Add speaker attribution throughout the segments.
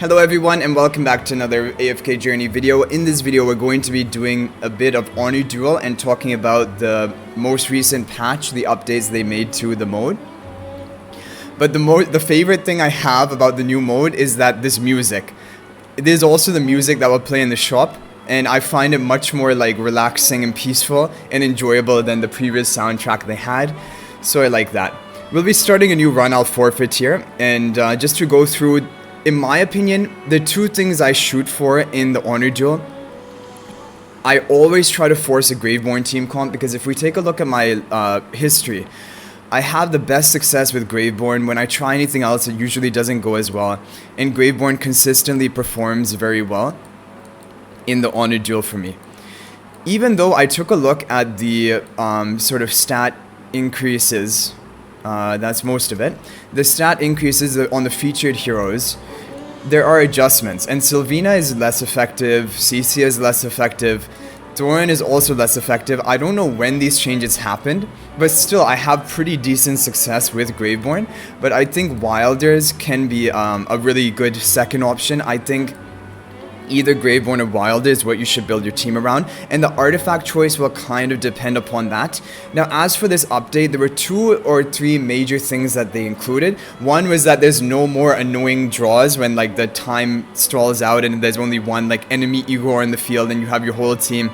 Speaker 1: Hello everyone and welcome back to another AFK journey video. In this video we're going to be doing a bit of Honor Duel and talking about the most recent patch, the updates they made to the mode. But the favorite thing I have about the new mode is that this music. It is also the music that will play in the shop, and I find it much more like relaxing and peaceful and enjoyable than the previous soundtrack they had. So I like that. We'll be starting a new run. I'll forfeit here, and just to go through, in my opinion, the two things I shoot for in the Honor Duel, I always try to force a Graveborn team comp, because if we take a look at my history, I have the best success with Graveborn. When I try anything else, it usually doesn't go as well, and Graveborn consistently performs very well in the Honor Duel for me. Even though I took a look at the sort of stat increases, that's most of it. The stat increases on the featured heroes. There are adjustments, and Sylvina is less effective, Cicia is less effective, Doran is also less effective. I don't know when these changes happened, but still I have pretty decent success with Graveborn. But I think Wilders can be a really good second option. I think either Graveborn or Wilder is what you should build your team around, and the artifact choice will kind of depend upon that. Now, as for this update, there were 2 or 3 major things that they included. One was that there's no more annoying draws when like the time stalls out and there's only one like enemy Igor in the field and you have your whole team.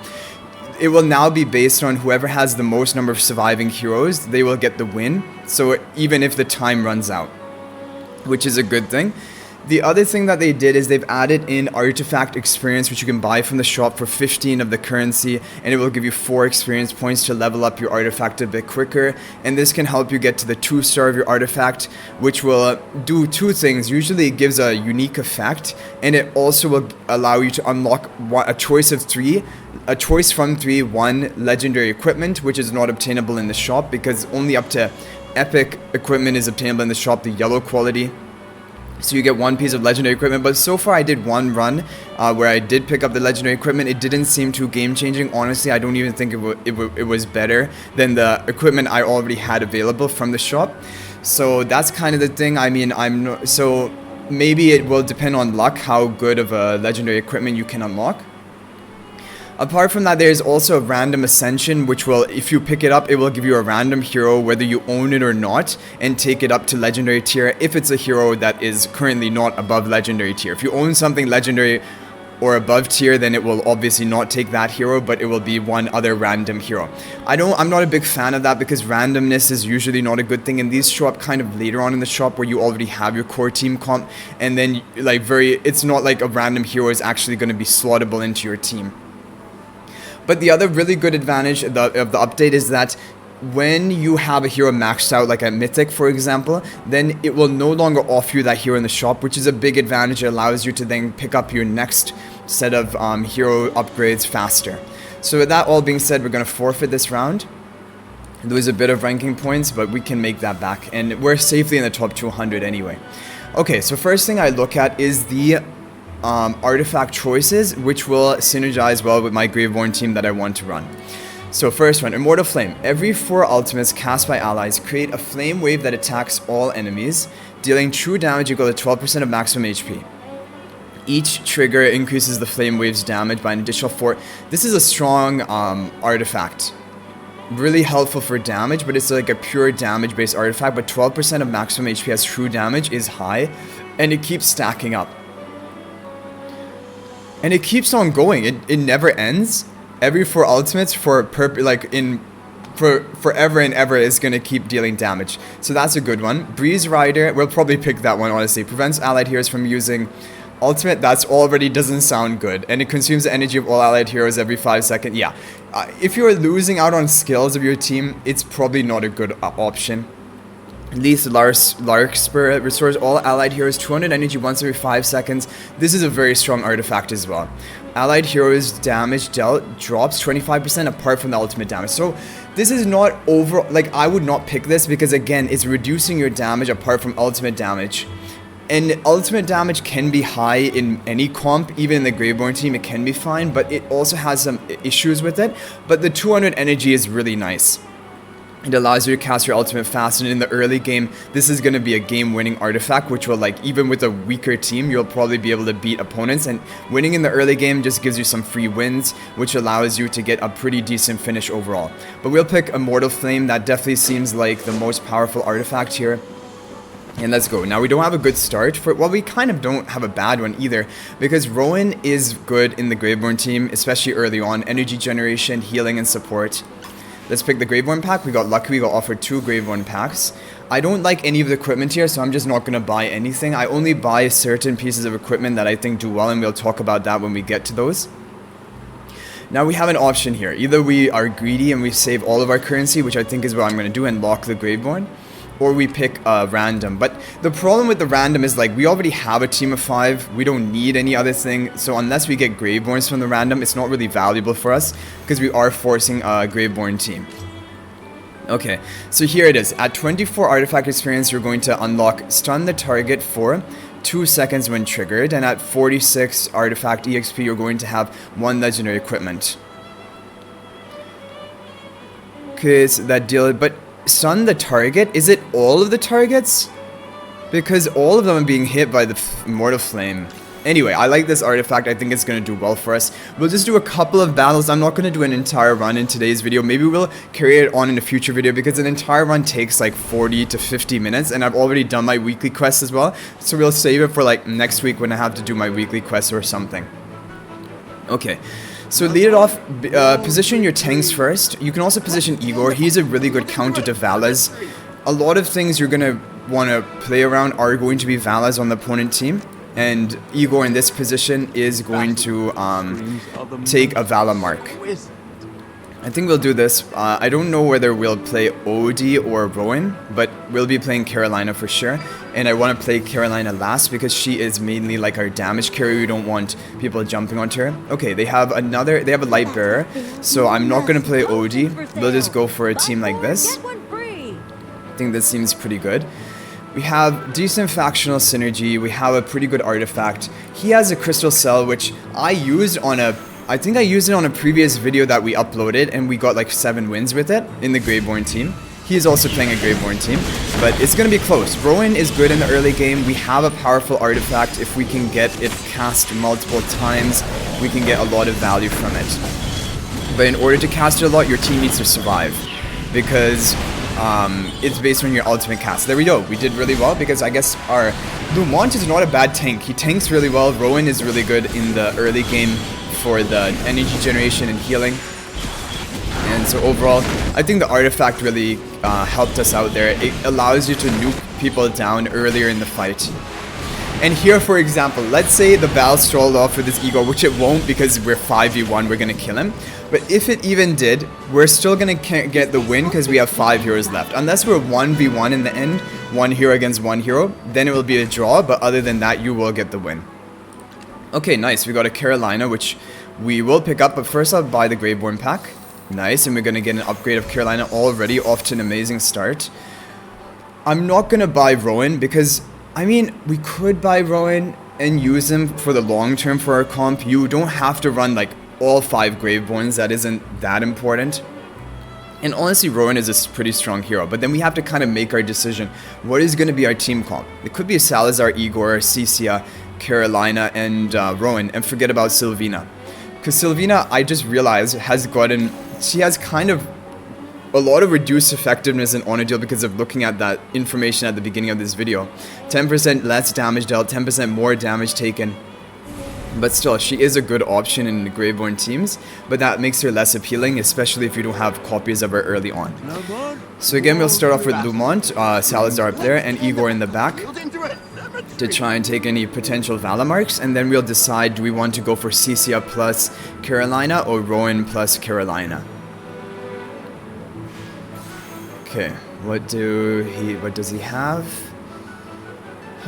Speaker 1: It will now be based on whoever has the most number of surviving heroes, they will get the win, so even if the time runs out, which is a good thing. The other thing that they did is they've added in artifact experience, which you can buy from the shop for 15 of the currency, and it will give you 4 experience points to level up your artifact a bit quicker. And this can help you get to the 2-star of your artifact, which will do 2 things. Usually it gives a unique effect, and it also will allow you to unlock a choice of 3, a choice from 3, 1 legendary equipment, which is not obtainable in the shop because only up to epic equipment is obtainable in the shop, the yellow quality. So you get 1 piece of legendary equipment, but so far I did 1 run where I did pick up the legendary equipment. It didn't seem too game-changing. Honestly, I don't even think it was better than the equipment I already had available from the shop. So that's kind of the thing. I mean, so maybe it will depend on luck how good of a legendary equipment you can unlock. Apart from that, there's also a random ascension, which will, if you pick it up, it will give you a random hero whether you own it or not, and take it up to legendary tier if it's a hero that is currently not above legendary tier. If you own something legendary or above tier, then it will obviously not take that hero, but it will be one other random hero. I'm not a big fan of that because randomness is usually not a good thing, and these show up kind of later on in the shop where you already have your core team comp, and then like it's not like a random hero is actually going to be slottable into your team. But the other really good advantage of the update is that when you have a hero maxed out, like a Mythic for example, then it will no longer offer you that hero in the shop, which is a big advantage. It allows you to then pick up your next set of hero upgrades faster. So with that all being said, we're going to forfeit this round. There was a bit of ranking points, but we can make that back, and we're safely in the top 200 anyway. Okay, so first thing I look at is the artifact choices, which will synergize well with my Graveborn team that I want to run. So first one, Immortal Flame. Every 4 ultimates cast by allies create a flame wave that attacks all enemies, dealing true damage equal to 12% of maximum HP. Each trigger increases the flame wave's damage by an additional 4. This is a strong artifact. Really helpful for damage, but it's like a pure damage based artifact, but 12% of maximum HP as true damage is high, and it keeps stacking up. And it keeps on going. It never ends. Every 4 ultimates forever and ever is going to keep dealing damage. So that's a good one. Breeze Rider, we'll probably pick that one honestly. Prevents allied heroes from using ultimate. That's already doesn't sound good. And it consumes the energy of all allied heroes every 5 seconds. Yeah. If you're losing out on skills of your team, it's probably not a good option. Leith Larkspur restores all allied heroes 200 energy once every 5 seconds. This is a very strong artifact as well. Allied heroes damage dealt drops 25% apart from the ultimate damage. So this is not over, like I would not pick this because again, it's reducing your damage apart from ultimate damage. And ultimate damage can be high in any comp, even in the Graveborn team it can be fine, but it also has some issues with it. But the 200 energy is really nice. It allows you to cast your ultimate fast, and in the early game, this is going to be a game-winning artifact, which will, like, even with a weaker team, you'll probably be able to beat opponents, and winning in the early game just gives you some free wins, which allows you to get a pretty decent finish overall. But we'll pick Immortal Flame. That definitely seems like the most powerful artifact here. And let's go. Now, we don't have a good start for, well, we kind of don't have a bad one either, because Rowan is good in the Graveborn team, especially early on. Energy generation, healing, and support. Let's pick the Graveborn pack. We got lucky. We got offered 2 Graveborn packs. I don't like any of the equipment here, so I'm just not going to buy anything. I only buy certain pieces of equipment that I think do well, and we'll talk about that when we get to those. Now we have an option here. Either we are greedy and we save all of our currency, which I think is what I'm going to do, and lock the Graveborn, or we pick random. But the problem with the random is, like, we already have a team of 5. We don't need any other thing. So unless we get Graveborns from the random, it's not really valuable for us, because we are forcing a Graveborn team. Okay, so here it is. At 24 artifact experience, you're going to unlock stun the target for 2 seconds when triggered. And at 46 artifact EXP, you're going to have 1 legendary equipment. Okay, so that deal, but stun the target? Is it all of the targets? Because all of them are being hit by the Immortal Flame. Anyway, I like this artifact. I think it's going to do well for us. We'll just do a couple of battles. I'm not going to do an entire run in today's video. Maybe we'll carry it on in a future video, because an entire run takes like 40 to 50 minutes. And I've already done my weekly quest as well. So we'll save it for like next week when I have to do my weekly quest or something. Okay. So lead it off, position your tanks first. You can also position Igor. He's a really good counter to Valas. A lot of things you're going to want to play around are going to be Valas on the opponent team. And Igor in this position is going to take a Vala mark. I think we'll do this. I don't know whether we'll play Odie or Rowan, but we'll be playing Carolina for sure. And I want to play Carolina last because she is mainly like our damage carrier. We don't want people jumping onto her. Okay, they have a light bearer, so I'm not going to play Odie. We'll just go for a team like this. I think this seems pretty good. We have decent factional synergy. We have a pretty good artifact. He has a crystal cell, which I think I used it on a previous video that we uploaded, and we got like 7 wins with it in the Graveborn team. He is also playing a Graveborn team, but it's going to be close. Rowan is good in the early game. We have a powerful artifact. If we can get it cast multiple times, we can get a lot of value from it. But in order to cast it a lot, your team needs to survive, because it's based on your ultimate cast. There we go. We did really well, because I guess our Lumont is not a bad tank. He tanks really well. Rowan is really good in the early game for the energy generation and healing. And so overall, I think the artifact really helped us out there. It allows you to nuke people down earlier in the fight. And here, for example, let's say the battle stalled off with this Igor, which it won't because we're 5v1, we're going to kill him. But if it even did, we're still going to get the win because we have 5 heroes left. Unless we're 1v1 in the end, 1 hero against 1 hero, then it will be a draw. But other than that, you will get the win. Okay, nice. We got a Carolina, which we will pick up. But first, I'll buy the Graveborn pack. Nice, and we're going to get an upgrade of Carolina already, off to an amazing start. I'm not going to buy Rowan because, I mean, we could buy Rowan and use him for the long term for our comp. You don't have to run like all 5 Graveborns. That isn't that important. And honestly, Rowan is a pretty strong hero. But then we have to kind of make our decision. What is going to be our team comp? It could be Salazar, Igor, Cecilia, Carolina, and Rowan. And forget about Sylvina. Because Sylvina, I just realized, she has kind of a lot of reduced effectiveness in Honor Duel because of looking at that information at the beginning of this video. 10% less damage dealt, 10% more damage taken. But still, she is a good option in the Graveborn teams, but that makes her less appealing, especially if you don't have copies of her early on. So again, we'll start off with Lumont, Salazar up there, and Igor in the back to try and take any potential Vala marks, and then we'll decide, do we want to go for Cecilia plus Carolina or Rowan plus Carolina? Okay, what does he have?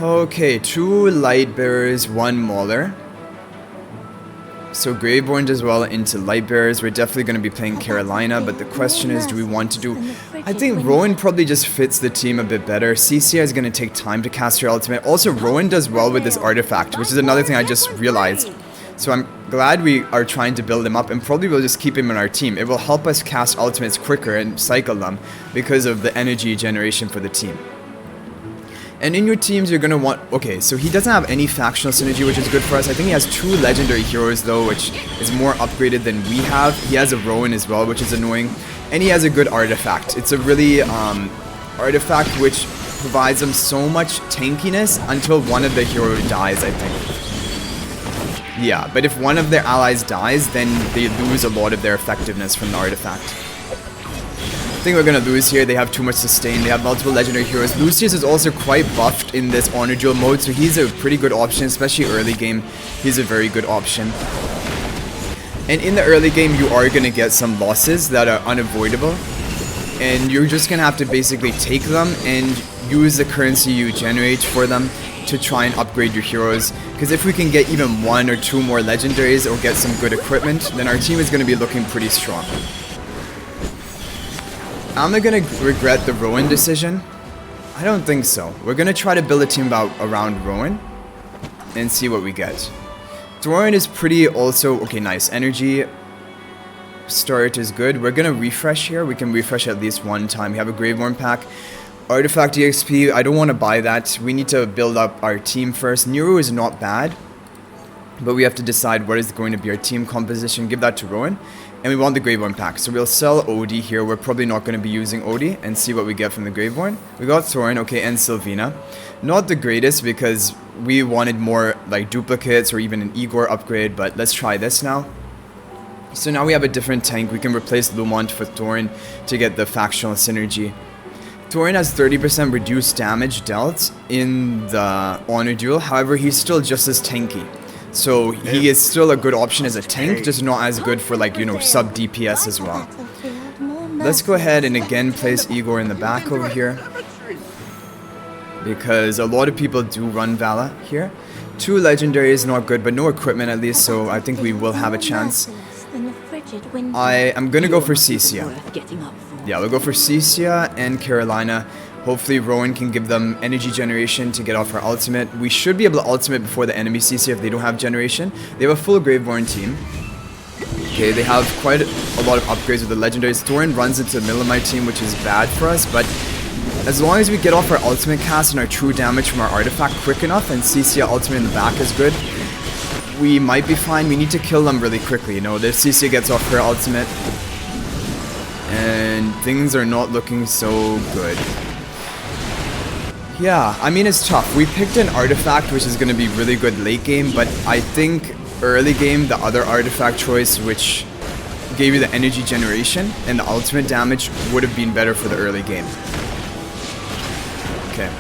Speaker 1: Okay, 2 light bearers, 1 mauler. So Graveborn does well into light bearers. We're definitely going to be playing Carolina, but the question is, do we want to do... I think Rowan probably just fits the team a bit better. Cecilia is going to take time to cast her ultimate. Also, Rowan does well with this artifact, which is another thing I just realized. So I'm glad we are trying to build him up, and probably we'll just keep him in our team. It will help us cast ultimates quicker and cycle them because of the energy generation for the team. And in your teams, you're going to want... Okay, so he doesn't have any factional synergy, which is good for us. I think he has 2 legendary heroes, though, which is more upgraded than we have. He has a Rowan as well, which is annoying. And he has a good artifact. It's a really artifact which provides him so much tankiness until one of the heroes dies, I think. Yeah, but if one of their allies dies, then they lose a lot of their effectiveness from the artifact. I think we're gonna lose here. They have too much sustain. They have multiple legendary heroes. Lucius is also quite buffed in this Honor Duel mode, so he's a pretty good option, especially early game. He's a very good option. And in the early game, you are gonna get some losses that are unavoidable, and you're just gonna have to basically take them and use the currency you generate for them to try and upgrade your heroes. Because if we can get even 1 or 2 more legendaries or get some good equipment, then our team is gonna be looking pretty strong. Am I gonna regret the Rowan decision? I don't think so. We're gonna try to build a team around Rowan and see what we get. Thorin is pretty also... Okay, nice. Energy start is good. We're gonna refresh here. We can refresh at least 1 time. We have a Graveborn pack. Artifact EXP, I don't want to buy that. We need to build up our team first. Nero is not bad, but we have to decide what is going to be our team composition. Give that to Rowan. And we want the Graveborn pack. So we'll sell Odie here. We're probably not going to be using Odie and see what we get from the Graveborn. We got Thorin, okay, and Sylvina. Not the greatest because we wanted more like duplicates or even an Igor upgrade, but let's try this now. So now we have a different tank. We can replace Lumont with Thorin to get the factional synergy. Thorin has 30% reduced damage dealt in the Honor Duel. However, he's still just as tanky. So he is still a good option as a tank, just not as good for, like, you know, sub DPS as well. Let's go ahead and again place Igor in the back over here, because a lot of people do run Vala here. 2 legendary is not good, but no equipment at least, so I think we will have a chance. I am gonna go for Cecia. Yeah, we'll go for Cecia and Carolina. Hopefully Rowan can give them energy generation to get off our ultimate. We should be able to ultimate before the enemy Cecia if they don't have generation. They have a full Graveborn team. Okay, they have quite a lot of upgrades with the legendaries. Thorin runs into the middle of my team, which is bad for us, but as long as we get off our ultimate cast and our true damage from our artifact quick enough, and Cecia ultimate in the back is good, we might be fine. We need to kill them really quickly, you know. The Cecia gets off her ultimate, and things are not looking so good. Yeah, I mean, it's tough. We picked an artifact which is going to be really good late game, but I think early game, the other artifact choice, which gave you the energy generation and the ultimate damage, would have been better for the early game. Okay,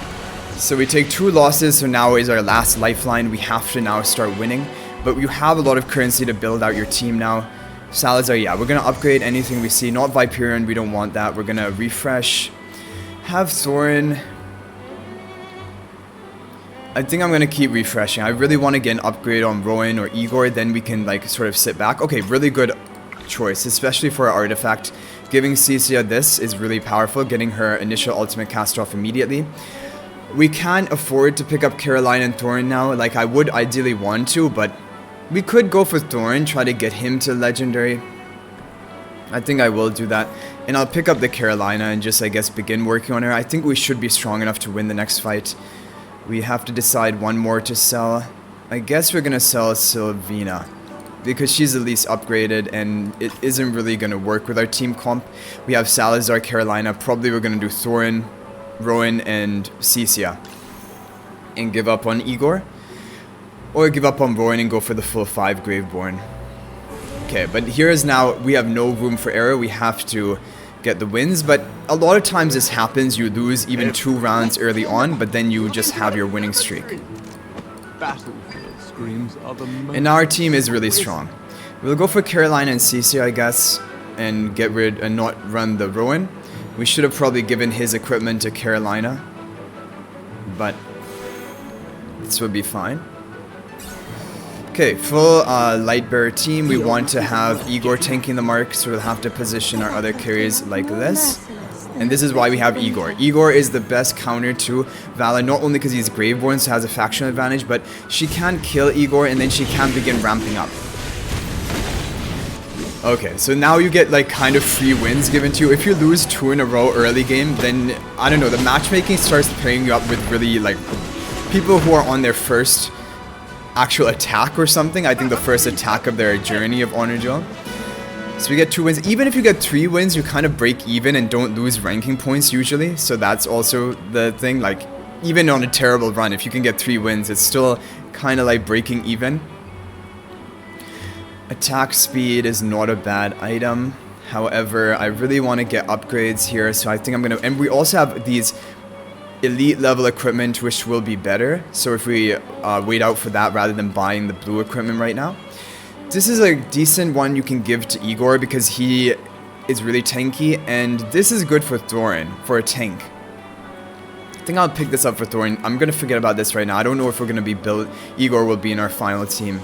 Speaker 1: so we take 2 losses, so now is our last lifeline. We have to now start winning, but you have a lot of currency to build out your team now. Salazar, yeah, we're going to upgrade anything we see. Not Viperion, we don't want that. We're going to refresh. Have Thorin. I think I'm going to keep refreshing. I really want to get an upgrade on Rowan or Igor, then we can, like, sort of sit back. Okay, really good choice, especially for our artifact. Giving Cecia this is really powerful, getting her initial ultimate cast off immediately. We can't afford to pick up Caroline and Thorin now. Like, I would ideally want to, but we could go for Thorin, try to get him to legendary. I think I will do that. And I'll pick up the Carolina and just, I guess, begin working on her. I think we should be strong enough to win the next fight. We have to decide 1 more to sell. I guess we're gonna sell Sylvina, because she's the least upgraded and it isn't really gonna work with our team comp. We have Salazar, Carolina. Probably we're gonna do Thorin, Rowan, and Cecia. And give up on Igor. Or give up on Rowan and go for the full 5 Graveborn. Okay, but here is now, we have no room for error. We have to get the wins, but a lot of times this happens. You lose even 2 rounds early on, but then you just have your winning streak. And now our team is really strong. We'll go for Carolina and Cecia, I guess, and get rid and not run the Rowan. We should have probably given his equipment to Carolina, but this would be fine. Okay, full Lightbearer team. We want to have Igor tanking the mark, so we'll have to position our other carries like this. And this is why we have Igor. Igor is the best counter to Vala, not only because he's Graveborn, so has a factional advantage, but she can kill Igor and then she can begin ramping up. Okay, so now you get like kind of free wins given to you. If you lose 2 in a row early game, then I don't know, the matchmaking starts pairing you up with really like people who are on their first actual attack or something. I think the first attack of their journey of Honor Duel. So we get 2 wins. Even if you get 3 wins, you kind of break even and don't lose ranking points usually. So that's also the thing. Like, even on a terrible run, if you can get 3 wins, it's still kind of like breaking even. Attack speed is not a bad item. However, I really want to get upgrades here. So I think I'm going to... And we also have these elite level equipment, which will be better. So if we wait out for that rather than buying the blue equipment right now. This is a decent one you can give to Igor because he is really tanky, and this is good for Thorin, for a tank. I think I'll pick this up for Thorin. I'm going to forget about this right now. I don't know if we're going to be built. Igor will be in our final team.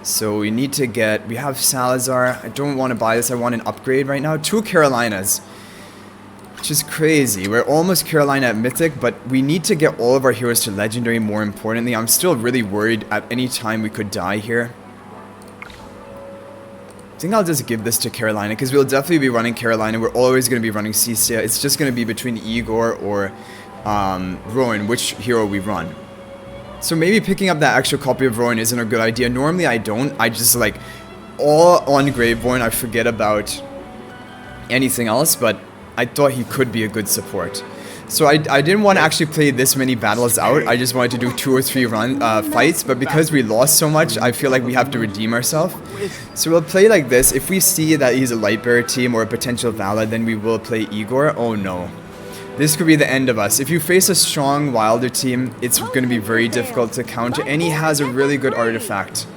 Speaker 1: So we need to get... We have Salazar. I don't want to buy this. I want an upgrade right now. 2 Carolinas. Which is crazy. We're almost Carolina at Mythic, but we need to get all of our heroes to Legendary more importantly. I'm still really worried at any time we could die here. I think I'll just give this to Carolina, because we'll definitely be running Carolina. We're always going to be running Cecia. It's just going to be between Igor or Rowan, which hero we run. So maybe picking up that extra copy of Rowan isn't a good idea. Normally I don't. I just like, all on Graveborn, I forget about anything else, but I thought he could be a good support. So I didn't want to actually play this many battles out. I just wanted to do 2 or 3 fights, but because we lost so much, I feel like we have to redeem ourselves. So we'll play like this. If we see that he's a Lightbearer team or a potential Vala, then we will play Igor. Oh no. This could be the end of us. If you face a strong Wilder team, it's going to be very difficult to counter, and he has a really good artifact.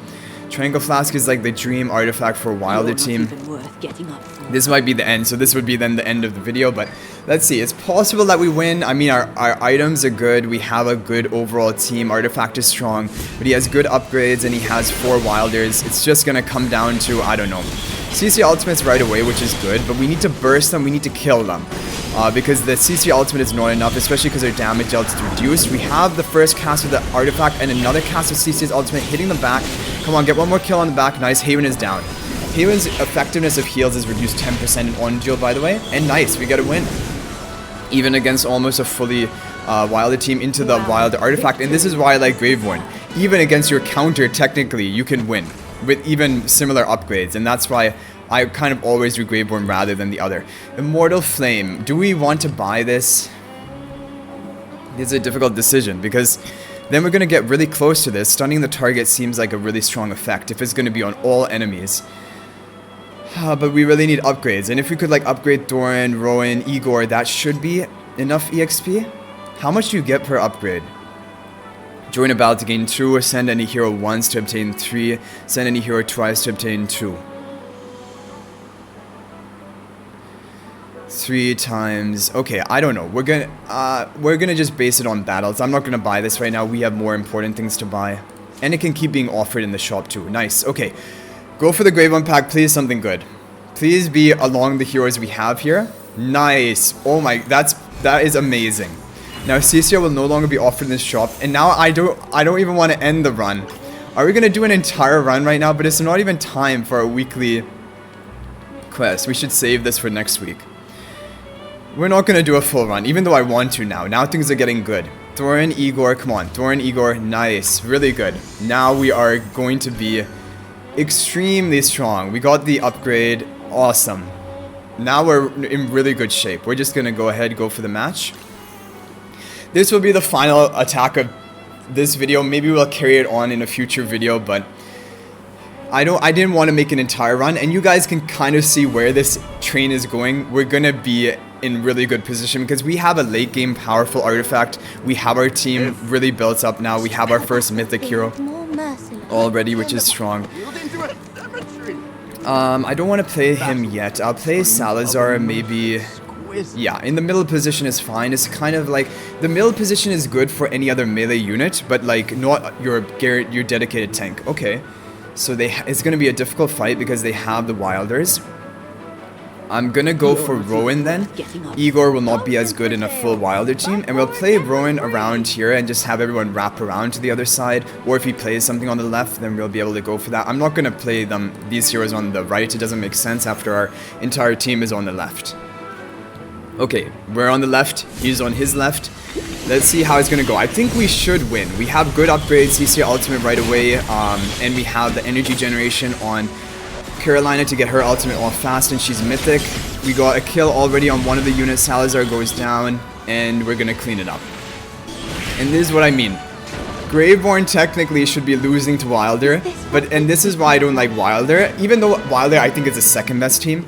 Speaker 1: Triangle Flask is like the dream artifact for a Wilder team. This might be the end, so this would be then the end of the video, but let's see. It's possible that we win. I mean, our items are good. We have a good overall team. Artifact is strong, but he has good upgrades, and he has 4 Wilders. It's just going to come down to, I don't know, CC ultimates right away, which is good, but we need to burst them. We need to kill them. Because the CC ultimate is not enough, especially because our damage else is reduced. We have the first cast of the artifact and another cast of CC's ultimate hitting the back. Come on, get one more kill on the back. Nice, Haven is down. Haven's effectiveness of heals is reduced 10% in on Duel, by the way. And nice, we get a win. Even against almost a fully Wilder team into the Wilder artifact. And this is why I like Graveborn. Even against your counter, technically, you can win with even similar upgrades. And that's why I kind of always do Graveborn rather than the other. Immortal Flame. Do we want to buy this? It's a difficult decision because then we're going to get really close to this. Stunning the target seems like a really strong effect if it's going to be on all enemies. But we really need upgrades. And if we could like upgrade Thorin, Rowan, Igor, that should be enough EXP. How much do you get per upgrade? Join a battle to gain 2, or send any hero once to obtain 3, send any hero twice to obtain 2. 3 times. Okay, I don't know. We're gonna just base it on battles. I'm not gonna buy this right now. We have more important things to buy, and it can keep being offered in the shop too. Nice. Okay, go for the Graveborn pack, please. Something good. Please be along the heroes we have here. Nice. Oh my, that is amazing. Now Cecia will no longer be offered in this shop, and now I don't even want to end the run. Are we gonna do an entire run right now? But it's not even time for a weekly quest. We should save this for next week. We're not going to do a full run, even though I want to now. Now things are getting good. Thorin, Igor, come on. Thorin, Igor, nice. Really good. Now we are going to be extremely strong. We got the upgrade. Awesome. Now we're in really good shape. We're just going to go ahead, go for the match. This will be the final attack of this video. Maybe we'll carry it on in a future video, but I didn't want to make an entire run, and you guys can kind of see where this train is going. We're going to be in really good position because we have a late game powerful artifact. We have our team really built up now. We have our first mythic hero already, which is strong. I don't want to play him yet. I'll play Salazar maybe. Yeah, in the middle position is fine. It's kind of like the middle position is good for any other melee unit, but like not your dedicated tank. Okay. So it's going to be a difficult fight because they have the Wilders. I'm gonna go for Rowan then. Igor will not be as good in a full Wilder team, and we'll play Rowan around here and just have everyone wrap around to the other side, or if he plays something on the left, then we'll be able to go for that. I'm not gonna play these heroes on the right, it doesn't make sense after our entire team is on the left. Okay, we're on the left, he's on his left. Let's see how it's gonna go. I think we should win. We have good upgrades, CC ultimate right away, and we have the energy generation on Carolina to get her ultimate off fast, and she's mythic. We got a kill already on one of the units. Salazar goes down, and we're gonna clean it up. And this is what I mean. Graveborn technically should be losing to Wilder, and this is why I don't like Wilder. Even though Wilder I think is the second best team.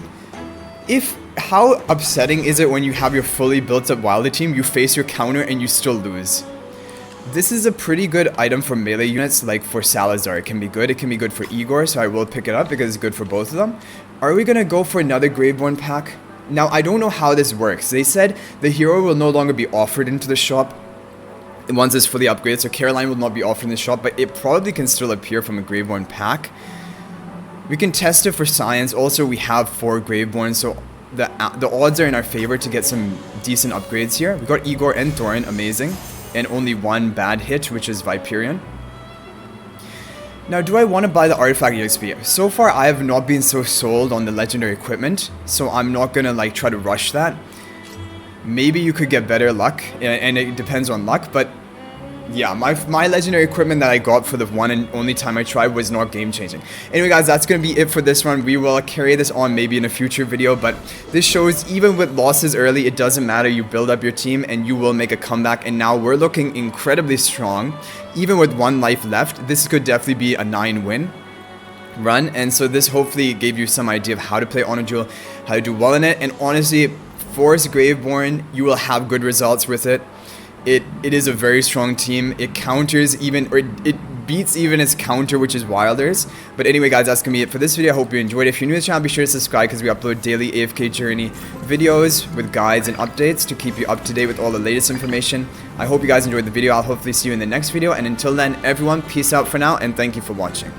Speaker 1: How upsetting is it when you have your fully built up Wilder team, you face your counter and you still lose? This is a pretty good item for melee units, like for Salazar. It can be good for Igor, so I will pick it up because it's good for both of them. Are we gonna go for another Graveborn pack? Now, I don't know how this works. They said the hero will no longer be offered into the shop once it's fully upgraded, so Caroline will not be offered in the shop, but it probably can still appear from a Graveborn pack. We can test it for science. Also, we have 4 Graveborn, so the odds are in our favor to get some decent upgrades here. We got Igor and Thorin, amazing. And only one bad hit, which is Viperion. Now, do I want to buy the artifact EXP? So far, I have not been so sold on the legendary equipment, so I'm not gonna like try to rush that. Maybe you could get better luck, and it depends on luck, but yeah, my legendary equipment that I got for the one and only time I tried was not game changing. Anyway guys, that's going to be it for this one. We will carry this on maybe in a future video, but this shows even with losses early, it doesn't matter. You build up your team and you will make a comeback, and now we're looking incredibly strong. Even with 1 life left, this could definitely be a 9-win run, and so this hopefully gave you some idea of how to play Honor Duel, how to do well in it, and honestly, Force Graveborn, you will have good results with it. It is a very strong team. It counters even, or it beats even its counter, which is Wilder's. But anyway guys, that's gonna be it for this video. I hope you enjoyed. If you're new to the channel, be sure to subscribe because we upload daily AFK journey videos with guides and updates to keep you up to date with all the latest information. I hope you guys enjoyed the video. I'll hopefully see you in the next video, and until then, everyone, peace out for now, and thank you for watching.